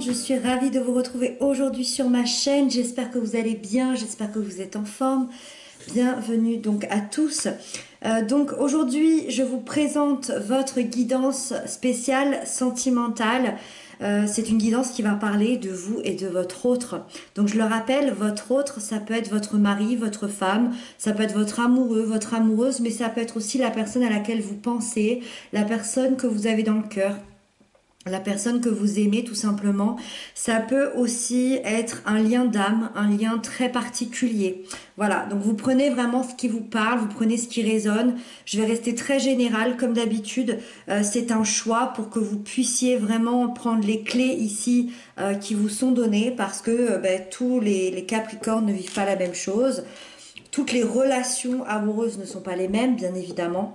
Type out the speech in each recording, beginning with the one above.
monde, je suis ravie de vous retrouver aujourd'hui sur ma chaîne. J'espère que vous allez bien, j'espère que vous êtes en forme. Bienvenue donc à tous. Donc aujourd'hui, je vous présente votre guidance spéciale sentimentale. C'est une guidance qui va parler de vous et de votre autre. Donc je le rappelle, votre autre, ça peut être votre mari, votre femme, ça peut être votre amoureux, votre amoureuse, mais ça peut être aussi la personne à laquelle vous pensez, la personne que vous avez dans le cœur, la personne que vous aimez tout simplement. Ça peut aussi être un lien d'âme, un lien très particulier. Voilà, donc vous prenez vraiment ce qui vous parle, vous prenez ce qui résonne. Je vais rester très générale comme d'habitude. C'est un choix pour que vous puissiez vraiment prendre les clés ici qui vous sont données, parce que tous les Capricornes ne vivent pas la même chose. Toutes les relations amoureuses ne sont pas les mêmes, bien évidemment.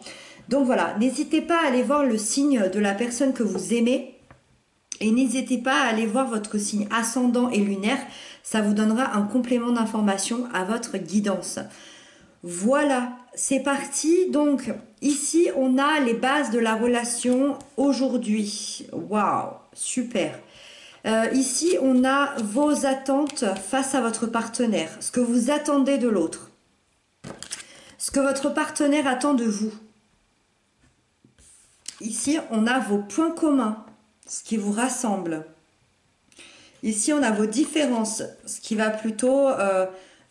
Donc voilà, n'hésitez pas à aller voir le signe de la personne que vous aimez. Et n'hésitez pas à aller voir votre signe ascendant et lunaire, ça vous donnera un complément d'information à votre guidance. Voilà, c'est parti. Donc ici, on a les bases de la relation aujourd'hui. Waouh, super. Ici, on a vos attentes face à votre partenaire, ce que vous attendez de l'autre, ce que votre partenaire attend de vous. Ici, on a vos points communs, ce qui vous rassemble. Ici, on a vos différences, ce qui va plutôt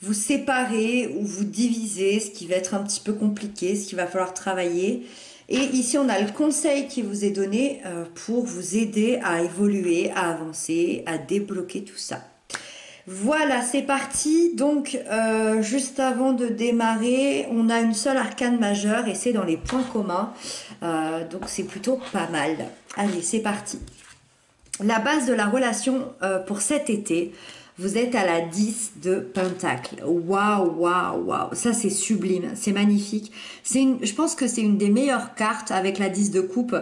vous séparer ou vous diviser, ce qui va être un petit peu compliqué, ce qu'il va falloir travailler. Et ici, on a le conseil qui vous est donné pour vous aider à évoluer, à avancer, à débloquer tout ça. Voilà, c'est parti. Donc, juste avant de démarrer, on a une seule arcane majeure et c'est dans les points communs. Donc, c'est plutôt pas mal. Allez, c'est parti. La base de la relation pour cet été, vous êtes à la 10 de Pentacle. Waouh, waouh, waouh. Ça, c'est sublime, c'est magnifique. Je pense que c'est une des meilleures cartes avec la 10 de coupe.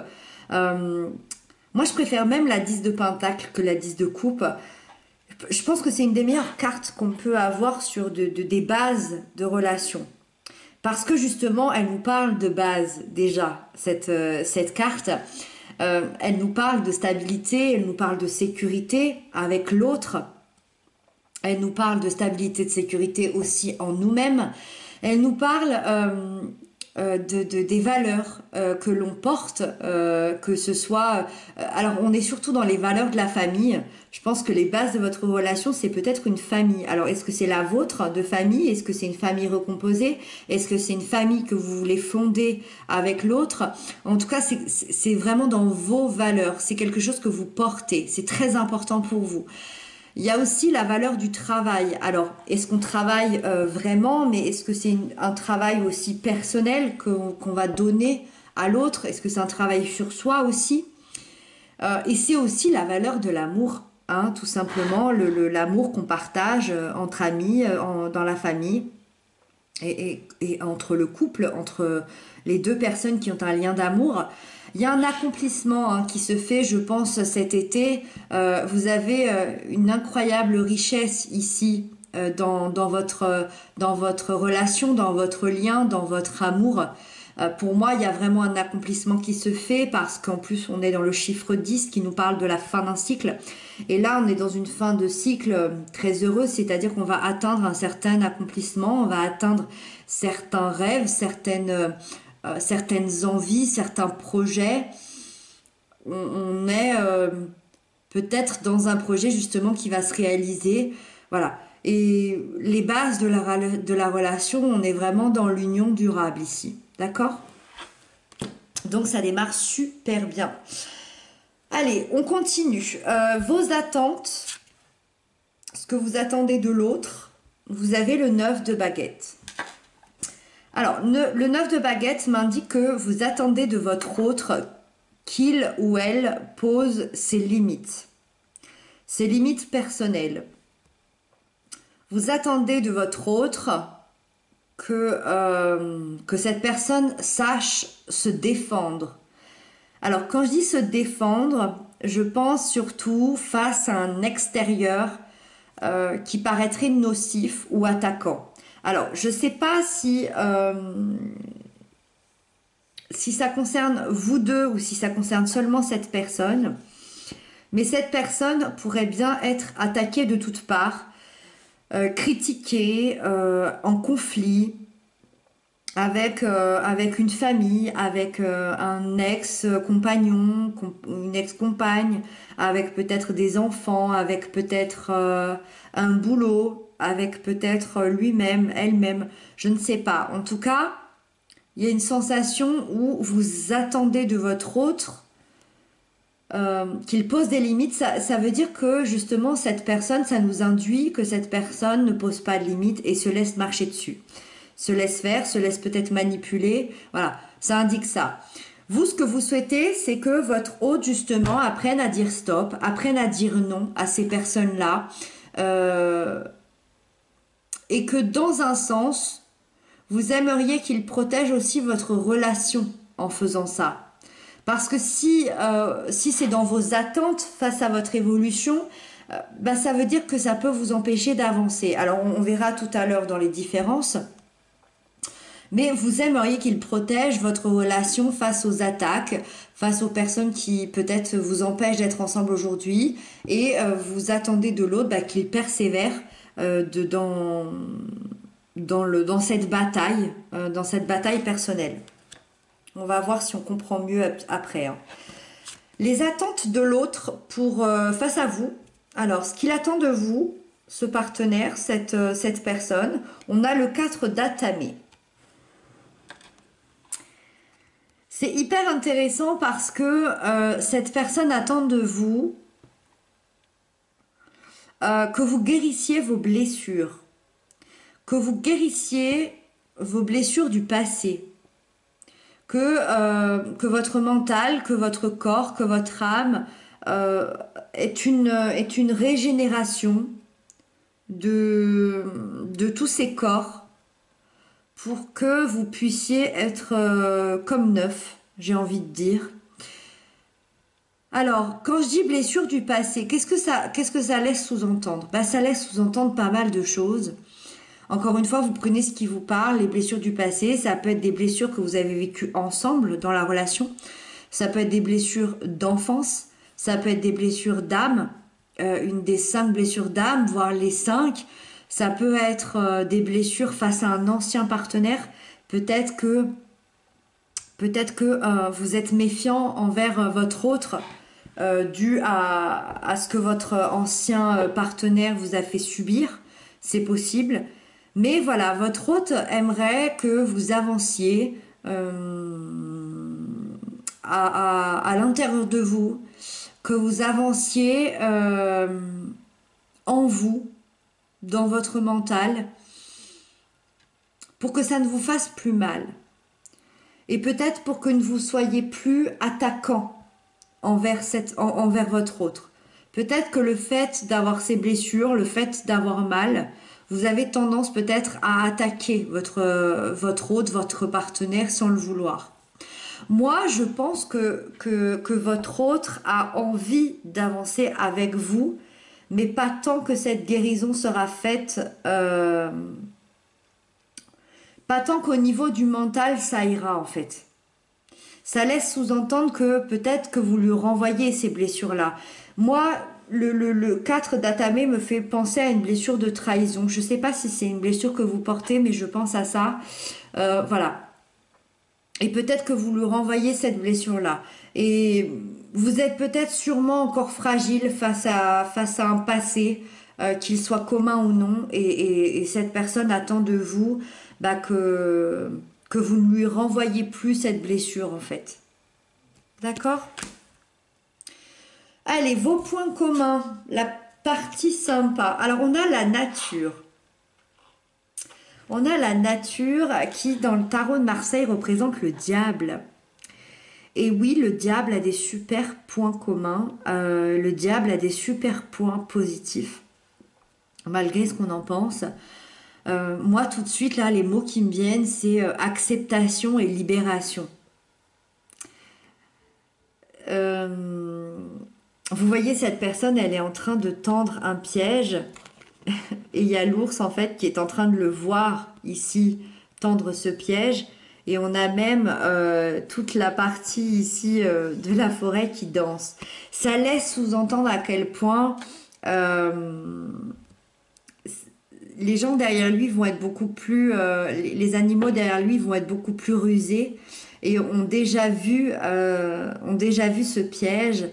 Moi, je préfère même la 10 de Pentacle que la 10 de coupe. Je pense que c'est une des meilleures cartes qu'on peut avoir sur des bases de relations. Parce que justement, elle nous parle de base déjà, cette carte. Elle nous parle de stabilité, elle nous parle de sécurité avec l'autre. Elle nous parle de stabilité, de sécurité aussi en nous-mêmes. Elle nous parle des valeurs que l'on porte, que ce soit... alors, on est surtout dans les valeurs de la famille. Je pense que les bases de votre relation, c'est peut-être une famille. Alors, est-ce que c'est la vôtre de famille? Est-ce que c'est une famille recomposée? Est-ce que c'est une famille que vous voulez fonder avec l'autre? En tout cas, c'est vraiment dans vos valeurs. C'est quelque chose que vous portez. C'est très important pour vous. Il y a aussi la valeur du travail. Alors, est-ce qu'on travaille vraiment, mais est-ce que c'est un travail aussi personnel qu'on va donner à l'autre? Est-ce que c'est un travail sur soi aussi? Et c'est aussi la valeur de l'amour, hein, tout simplement, l'amour qu'on partage entre amis, dans la famille et entre le couple, entre les deux personnes qui ont un lien d'amour. Il y a un accomplissement qui se fait, je pense, cet été. Vous avez une incroyable richesse ici dans votre relation, dans votre lien, dans votre amour. Pour moi, il y a vraiment un accomplissement qui se fait parce qu'en plus, on est dans le chiffre 10 qui nous parle de la fin d'un cycle. Et là, on est dans une fin de cycle très heureuse, c'est-à-dire qu'on va atteindre un certain accomplissement, on va atteindre certains rêves, certaines envies, certains projets. On est peut-être dans un projet justement qui va se réaliser. Voilà. Et les bases de la relation, on est vraiment dans l'union durable ici. D'accord? Donc ça démarre super bien. Allez, on continue. Vos attentes, ce que vous attendez de l'autre, vous avez le 9 de baguette. Alors, le 9 de baguette m'indique que vous attendez de votre autre qu'il ou elle pose ses limites personnelles. Vous attendez de votre autre que cette personne sache se défendre. Alors, quand je dis se défendre, je pense surtout face à un extérieur qui paraîtrait nocif ou attaquant. Alors, je ne sais pas si ça concerne vous deux ou si ça concerne seulement cette personne, Mais cette personne pourrait bien être attaquée de toutes parts, critiquée, en conflit avec une famille, avec un ex-compagnon, une ex-compagne, avec peut-être des enfants, avec peut-être un boulot, avec peut-être lui-même, elle-même, je ne sais pas. En tout cas, il y a une sensation où vous attendez de votre autre qu'il pose des limites. Ça veut dire que justement cette personne, ça nous induit que cette personne ne pose pas de limites et se laisse marcher dessus, se laisse faire, se laisse peut-être manipuler. Voilà, ça indique ça. Vous, ce que vous souhaitez, c'est que votre hôte, justement, apprenne à dire stop, apprenne à dire non à ces personnes-là. Et que dans un sens, vous aimeriez qu'il protège aussi votre relation en faisant ça. Parce que si c'est dans vos attentes face à votre évolution, bah, ça veut dire que ça peut vous empêcher d'avancer. Alors on verra tout à l'heure dans les différences. Mais vous aimeriez qu'il protège votre relation face aux attaques, face aux personnes qui peut-être vous empêchent d'être ensemble aujourd'hui, et vous attendez de l'autre bah, qu'il persévère dans cette bataille personnelle. On va voir si on comprend mieux après. Hein. Les attentes de l'autre face à vous. Alors, ce qu'il attend de vous, ce partenaire, cette personne, on a le 4 d'Atamé. C'est hyper intéressant parce que cette personne attend de vous que vous guérissiez vos blessures, que vous guérissiez vos blessures du passé, que votre mental, que votre corps, que votre âme est une régénération de tous ces corps pour que vous puissiez être comme neuf, j'ai envie de dire. Alors, quand je dis blessure du passé, qu'est-ce que ça laisse sous-entendre? Bah, ça laisse sous-entendre pas mal de choses. Encore une fois, vous prenez ce qui vous parle, les blessures du passé, ça peut être des blessures que vous avez vécues ensemble dans la relation, ça peut être des blessures d'enfance, ça peut être des blessures d'âme, une des 5 blessures d'âme, voire les 5, ça peut être des blessures face à un ancien partenaire, peut-être que vous êtes méfiant envers votre autre, dû à ce que votre ancien partenaire vous a fait subir, c'est possible. Mais voilà, votre hôte aimerait que vous avanciez à l'intérieur de vous, que vous avanciez en vous, dans votre mental, pour que ça ne vous fasse plus mal. Et peut-être pour que vous soyez plus attaquant envers votre autre. Peut-être que le fait d'avoir ces blessures, le fait d'avoir mal, vous avez tendance peut-être à attaquer votre autre, votre partenaire sans le vouloir. Moi, je pense que votre autre a envie d'avancer avec vous, mais pas tant que cette guérison sera faite, pas tant qu'au niveau du mental, ça ira en fait. Ça laisse sous-entendre que peut-être que vous lui renvoyez ces blessures-là. Moi, le 4 d'Atamé me fait penser à une blessure de trahison. Je ne sais pas si c'est une blessure que vous portez, mais je pense à ça. Voilà. Et peut-être que vous lui renvoyez cette blessure-là. Et vous êtes peut-être sûrement encore fragile face à un passé, qu'il soit commun ou non. Et cette personne attend de vous bah, que vous ne lui renvoyez plus cette blessure en fait. D'accord ? Allez, vos points communs, la partie sympa. Alors, on a la nature. On a la nature qui, dans le tarot de Marseille, représente le diable. Et oui, le diable a des super points communs. Le diable a des super points positifs, malgré ce qu'on en pense. Moi, tout de suite, là, les mots qui me viennent, c'est acceptation et libération. Vous voyez, cette personne, elle est en train de tendre un piège. Et il y a l'ours, en fait, qui est en train de le voir ici, tendre ce piège. Et on a même toute la partie ici de la forêt qui danse. Ça laisse sous-entendre à quel point les gens derrière lui vont être beaucoup plus, les animaux derrière lui vont être beaucoup plus rusés et ont déjà vu ce piège.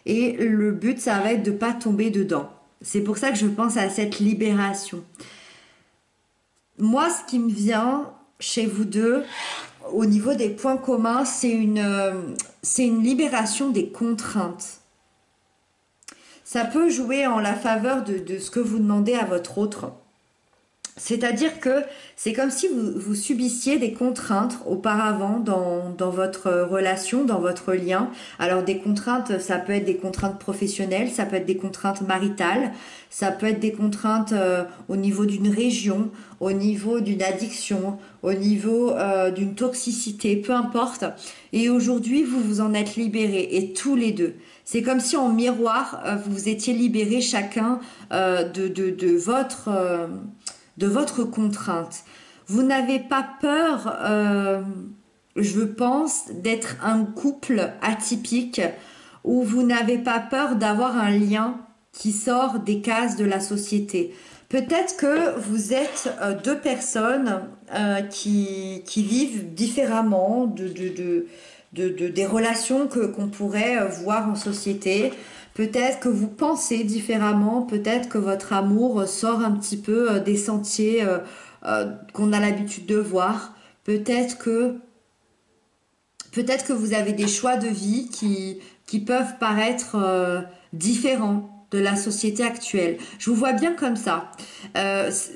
Et le but, ça va être de pas tomber dedans. C'est pour ça que je pense à cette libération. Moi, ce qui me vient chez vous deux, au niveau des points communs, c'est une libération des contraintes. Ça peut jouer en la faveur de ce que vous demandez à votre autre. C'est-à-dire que c'est comme si vous subissiez des contraintes auparavant dans votre relation, dans votre lien. Alors des contraintes, ça peut être des contraintes professionnelles, ça peut être des contraintes maritales, ça peut être des contraintes au niveau d'une région, au niveau d'une addiction, au niveau d'une toxicité, peu importe. Et aujourd'hui, vous vous en êtes libérés, et tous les deux. C'est comme si en miroir, vous vous étiez libérés chacun de votre contrainte. Vous n'avez pas peur, je pense, d'être un couple atypique où vous n'avez pas peur d'avoir un lien qui sort des cases de la société. Peut-être que vous êtes deux personnes qui vivent différemment des relations qu'on pourrait voir en société. Peut-être que vous pensez différemment, peut-être que votre amour sort un petit peu des sentiers qu'on a l'habitude de voir. Peut-être que vous avez des choix de vie qui peuvent paraître différents de la société actuelle. Je vous vois bien comme ça.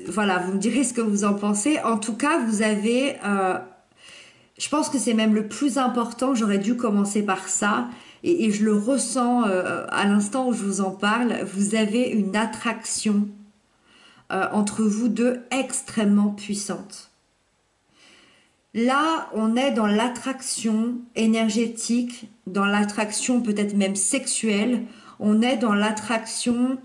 Voilà, vous me direz ce que vous en pensez. En tout cas, vous avez... je pense que c'est même le plus important. J'aurais dû commencer par ça. Et je le ressens à l'instant où je vous en parle. Vous avez une attraction entre vous deux extrêmement puissante. Là, on est dans l'attraction énergétique, dans l'attraction peut-être même sexuelle. On est dans l'attraction...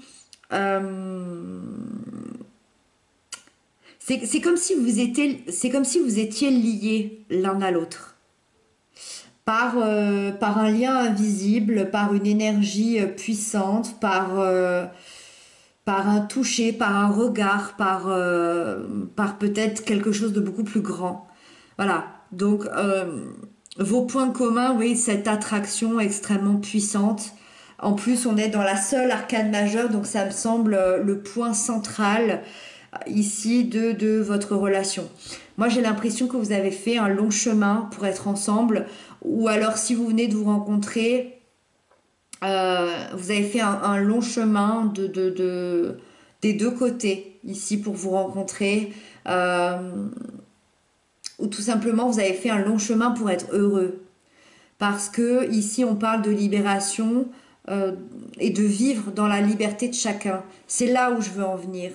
c'est comme si vous étiez liés l'un à l'autre. Par un lien invisible, par une énergie puissante, par un toucher, par un regard, par peut-être quelque chose de beaucoup plus grand. Voilà, donc vos points communs, oui, cette attraction extrêmement puissante. En plus, on est dans la seule arcane majeure, donc ça me semble le point central ici de votre relation. Moi, j'ai l'impression que vous avez fait un long chemin pour être ensemble, ou alors si vous venez de vous rencontrer, vous avez fait un long chemin des deux côtés ici pour vous rencontrer, ou tout simplement vous avez fait un long chemin pour être heureux. Parce que ici, on parle de libération et de vivre dans la liberté de chacun. C'est là où je veux en venir.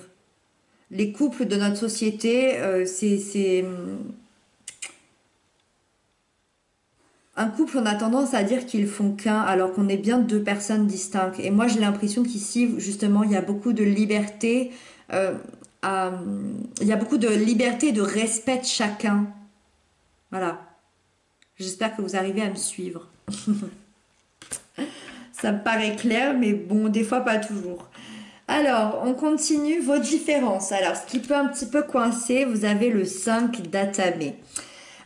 Les couples de notre société, c'est un couple, on a tendance à dire qu'ils font qu'un, alors qu'on est bien deux personnes distinctes. Et moi, j'ai l'impression qu'ici, justement, il y a beaucoup de liberté, euh, il y a beaucoup de liberté et de respect de chacun. Voilà. J'espère que vous arrivez à me suivre. Ça me paraît clair, mais bon, des fois pas toujours. Alors, on continue vos différences. Alors, ce qui peut un petit peu coincer, vous avez le 5 d'Atamé.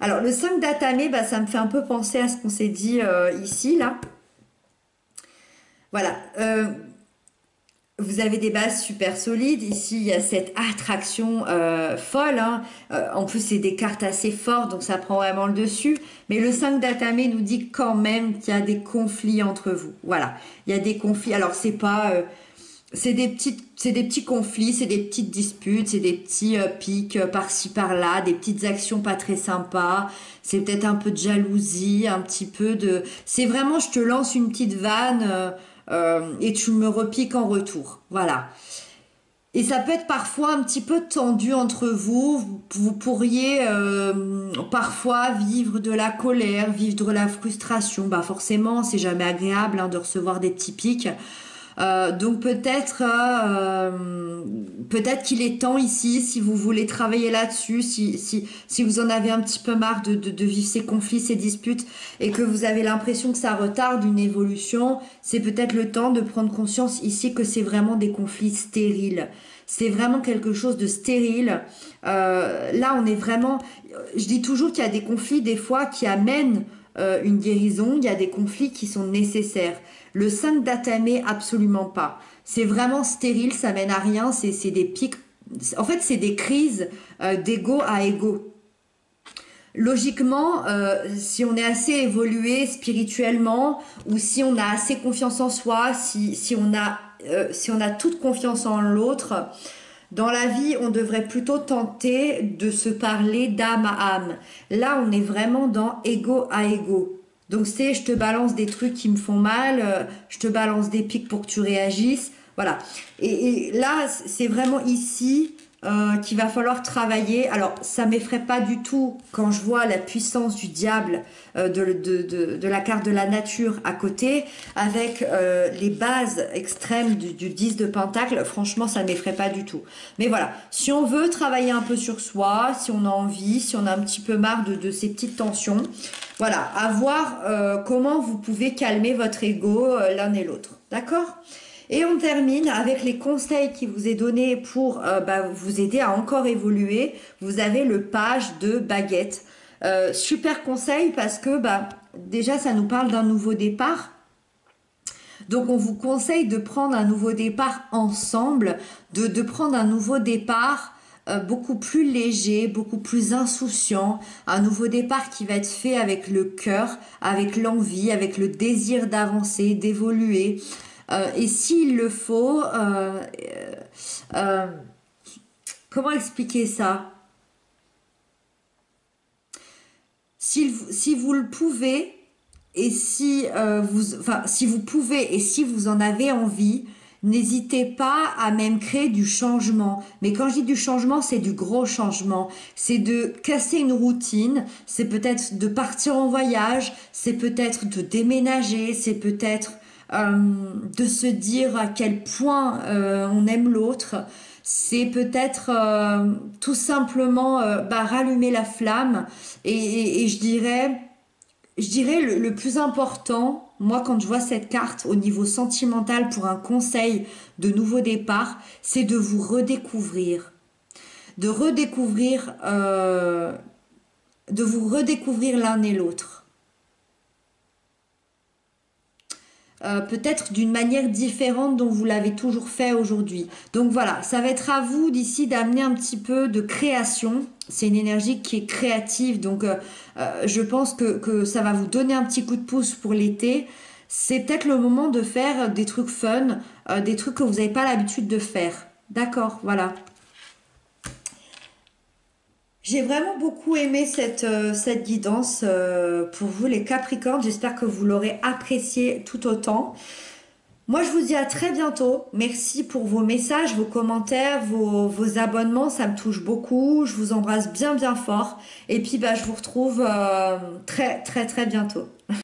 Alors, le 5 d'Atamé, bah, ça me fait un peu penser à ce qu'on s'est dit ici, là. Voilà. Vous avez des bases super solides. Ici, il y a cette attraction folle. Hein. En plus, c'est des cartes assez fortes, donc ça prend vraiment le dessus. Mais le 5 d'Atamé nous dit quand même qu'il y a des conflits entre vous. Voilà. Il y a des conflits. Alors, c'est pas... c'est des petits conflits, c'est des petites disputes, c'est des petits pics par-ci par-là, des petites actions pas très sympas. C'est peut-être un peu de jalousie, un petit peu de... C'est vraiment, je te lance une petite vanne et tu me repiques en retour. Voilà. Et ça peut être parfois un petit peu tendu entre vous. Vous pourriez parfois vivre de la colère, vivre de la frustration. Bah forcément, c'est jamais agréable hein, de recevoir des petits pics. Donc peut-être qu'il est temps ici, si vous voulez travailler là-dessus, si vous en avez un petit peu marre de vivre ces conflits, ces disputes, et que vous avez l'impression que ça retarde une évolution, c'est peut-être le temps de prendre conscience ici que c'est vraiment des conflits stériles. C'est vraiment quelque chose de stérile. Là, on est vraiment... Je dis toujours qu'il y a des conflits, des fois, qui amènent une guérison. Il y a des conflits qui sont nécessaires. Le 5 d'Atamé, absolument pas. C'est vraiment stérile, ça mène à rien. C'est des pics. En fait, c'est des crises d'ego à ego. Logiquement, si on est assez évolué spirituellement ou si on a assez confiance en soi, si on a toute confiance en l'autre, dans la vie, on devrait plutôt tenter de se parler d'âme à âme. Là, on est vraiment dans ego à ego. Donc c'est je te balance des trucs qui me font mal, je te balance des pics pour que tu réagisses. Voilà. Et là, c'est vraiment ici qu'il va falloir travailler. Alors, ça m'effraie pas du tout quand je vois la puissance du diable de la carte de la nature à côté, avec les bases extrêmes du 10 de Pentacle. Franchement, ça ne m'effraie pas du tout. Mais voilà, si on veut travailler un peu sur soi, si on a envie, si on a un petit peu marre de ces petites tensions, voilà, à voir comment vous pouvez calmer votre ego l'un et l'autre. D'accord ? Et on termine avec les conseils qui vous est donné pour vous aider à encore évoluer. Vous avez le page de baguette. Super conseil parce que déjà ça nous parle d'un nouveau départ. Donc on vous conseille de prendre un nouveau départ ensemble, de prendre un nouveau départ beaucoup plus léger, beaucoup plus insouciant, un nouveau départ qui va être fait avec le cœur, avec l'envie, avec le désir d'avancer, d'évoluer. Et s'il le faut, euh, comment expliquer ça? Si vous le pouvez, et si vous pouvez et si vous en avez envie, n'hésitez pas à même créer du changement. Mais quand je dis du changement, c'est du gros changement. C'est de casser une routine, c'est peut-être de partir en voyage, c'est peut-être de déménager, c'est peut-être de se dire à quel point on aime l'autre. C'est peut-être tout simplement rallumer la flamme et je dirais le plus important, moi quand je vois cette carte au niveau sentimental pour un conseil de nouveau départ, c'est de vous redécouvrir. De redécouvrir, de vous redécouvrir l'un et l'autre. Peut-être d'une manière différente dont vous l'avez toujours fait aujourd'hui. Donc voilà, ça va être à vous d'ici d'amener un petit peu de création. C'est une énergie qui est créative, donc je pense que ça va vous donner un petit coup de pouce pour l'été. C'est peut-être le moment de faire des trucs fun, des trucs que vous n'avez pas l'habitude de faire. D'accord, voilà. J'ai vraiment beaucoup aimé cette guidance pour vous les Capricornes. J'espère que vous l'aurez apprécié tout autant. Moi, je vous dis à très bientôt. Merci pour vos messages, vos commentaires, vos abonnements. Ça me touche beaucoup. Je vous embrasse bien, bien fort. Et puis, je vous retrouve très, très, très bientôt.